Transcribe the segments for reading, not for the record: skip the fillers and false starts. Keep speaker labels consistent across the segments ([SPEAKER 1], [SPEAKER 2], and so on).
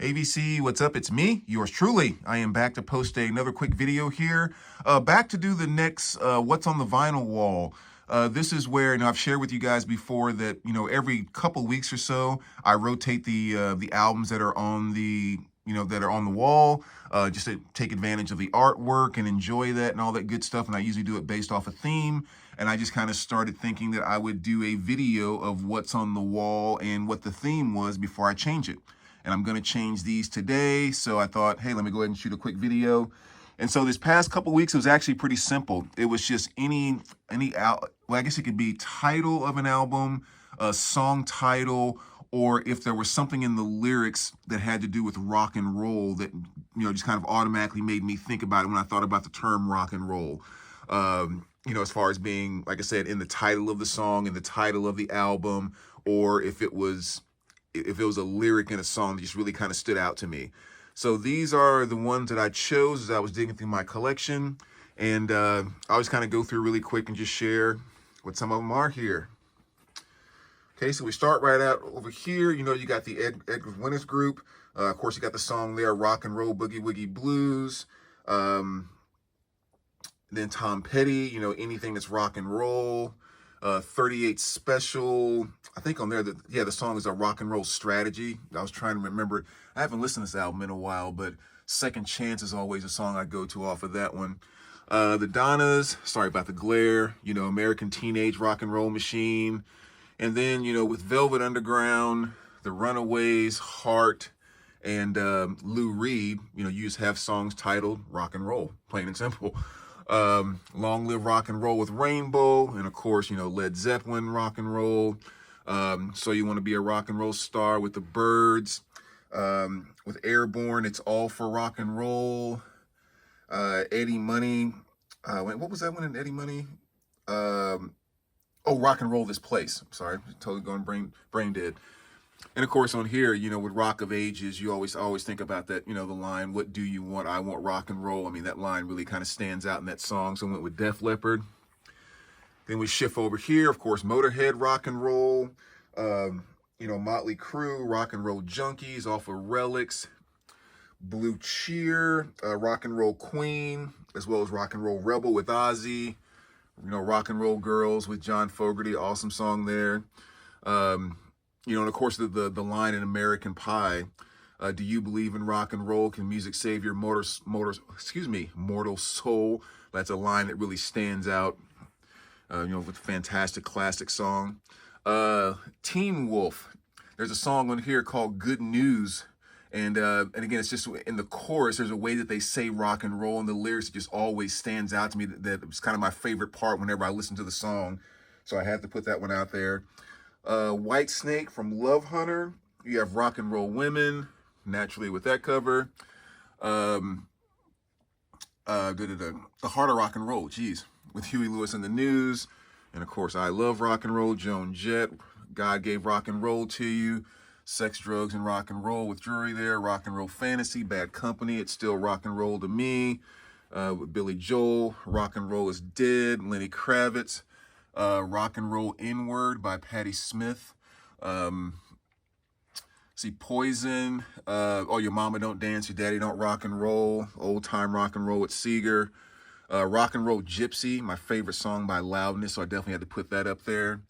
[SPEAKER 1] ABC, what's up? It's me, yours truly. I am back to post another quick video here. Back to do the next What's on the Vinyl Wall. This is where, I've shared with you guys before that, every couple weeks or so, I rotate the albums that are on that are on the wall, just to take advantage of the artwork and enjoy that and all that good stuff. And I usually do it based off a theme. And I just kind of started thinking that I would do a video of what's on the wall and what the theme was before I change it. And I'm going to change these today. So I thought, hey, let me go ahead and shoot a quick video. And so this past couple weeks, it was actually pretty simple. It was just well, I guess it could be title of an album, a song title, or if there was something in the lyrics that had to do with rock and roll that, just kind of automatically made me think about it when I thought about the term rock and roll. As far as being, like I said, in the title of the song, in the title of the album, or if it was a lyric in a song that just really kind of stood out to me. So these are the ones that I chose as I was digging through my collection. And I'll just kind of go through really quick and just share what some of them are here. Okay, so we start right out over here. You got the Edgar Winter Group. Of course, you got the song there, Rock and Roll Boogie Woogie Blues. Then Tom Petty, anything that's rock and roll. 38 Special, I think on there, the song is a Rock and Roll Strategy. I was trying to remember. I haven't listened to this album in a while, but Second Chance is always a song I go to off of that one. The Donnas, Sorry About the Glare, American Teenage Rock and Roll Machine. And then, with Velvet Underground, The Runaways, Heart, and Lou Reed, you just have songs titled Rock and Roll, plain and simple. Long Live Rock and Roll with Rainbow, and of course, Led Zeppelin Rock and Roll. So You Want to Be a Rock and Roll Star with the Byrds. With Airborne, It's All for Rock and Roll. Eddie Money. What was that one in Eddie Money? Rock and Roll This Place. Sorry, totally going brain dead. And of course on here, with Rock of Ages, you always think about that, the line, what do you want? I want rock and roll. I mean, that line really kind of stands out in that song. So I went with Def Leppard. Then we shift over here, of course, Motorhead, Rock and Roll. Motley Crue, Rock and Roll Junkies off of Relics. Blue Cheer, Rock and Roll Queen, as well as Rock and Roll Rebel with Ozzy. Rock and Roll Girls with John Fogerty, awesome song there. And of course the line in American Pie, do you believe in rock and roll? Can music save your mortal soul? That's a line that really stands out, with a fantastic classic song. Teen Wolf, there's a song on here called Good News. And again, it's just in the chorus, there's a way that they say rock and roll, and the lyrics just always stands out to me. That it's kind of my favorite part whenever I listen to the song. So I had to put that one out there. White Snake from Love Hunter. You have Rock and Roll Women, naturally with that cover. The Heart of Rock and Roll, geez, with Huey Lewis and the News. And of course, I Love Rock and Roll, Joan Jett, God Gave Rock and Roll to You. Sex, Drugs, and Rock and Roll with Drury there. Rock and Roll Fantasy, Bad Company, It's Still Rock and Roll to Me. With Billy Joel, Rock and Roll is Dead. Lenny Kravitz, Rock and Roll Inward by Patti Smith. Poison, Oh Your Mama Don't Dance, Your Daddy Don't Rock and Roll. Old Time Rock and Roll with Seeger. Rock and Roll Gypsy, my favorite song by Loudness, so I definitely had to put that up there.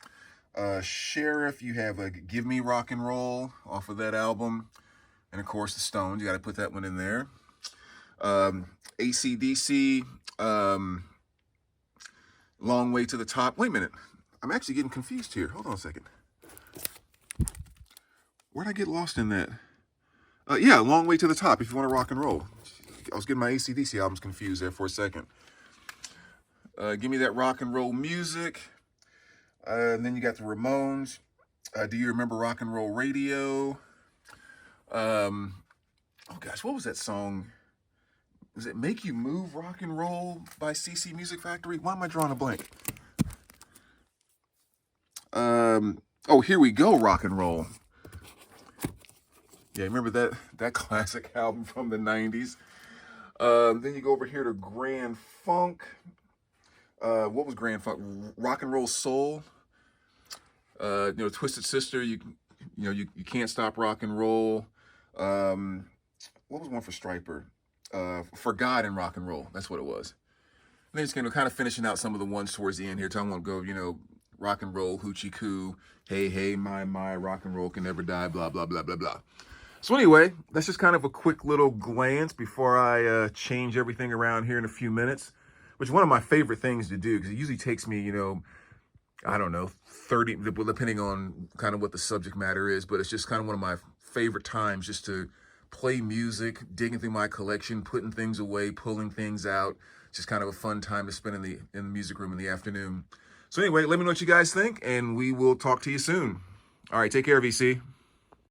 [SPEAKER 1] Sheriff, you have Give Me Rock and Roll off of that album. And of course the Stones, you got to put that one in there. AC/DC, Long Way to the Top. Wait a minute, I'm actually getting confused here. Hold on a second. Where'd I get lost in that? Yeah, Long Way to the Top, If You Want to Rock and Roll. I was getting my AC/DC albums confused there for a second. Give Me That Rock and Roll Music. And then you got the Ramones. Do You Remember Rock and Roll Radio? Oh gosh, what was that song? Is it Make You Move Rock and Roll by CC Music Factory? Why am I drawing a blank? Here We Go Rock and Roll. Yeah, remember that classic album from the 90s? Then you go over here to Grand Funk. What was Grand Funk? Rock and Roll Soul. Twisted Sister. You Can't Stop Rock and Roll. What was one for Striper? For God and Rock and Roll. That's what it was. And then just kind of finishing out some of the ones towards the end here. Talking about go, rock and roll, hoochie coo, hey, hey, my, rock and roll can never die, blah, blah, blah, blah, blah. So anyway, that's just kind of a quick little glance before I change everything around here in a few minutes, which is one of my favorite things to do because it usually takes me, I don't know, 30, depending on kind of what the subject matter is, but it's just kind of one of my favorite times just to play music, digging through my collection, putting things away, pulling things out. It's just kind of a fun time to spend in the music room in the afternoon. So anyway, let me know what you guys think, and we will talk to you soon. All right, take care, VC.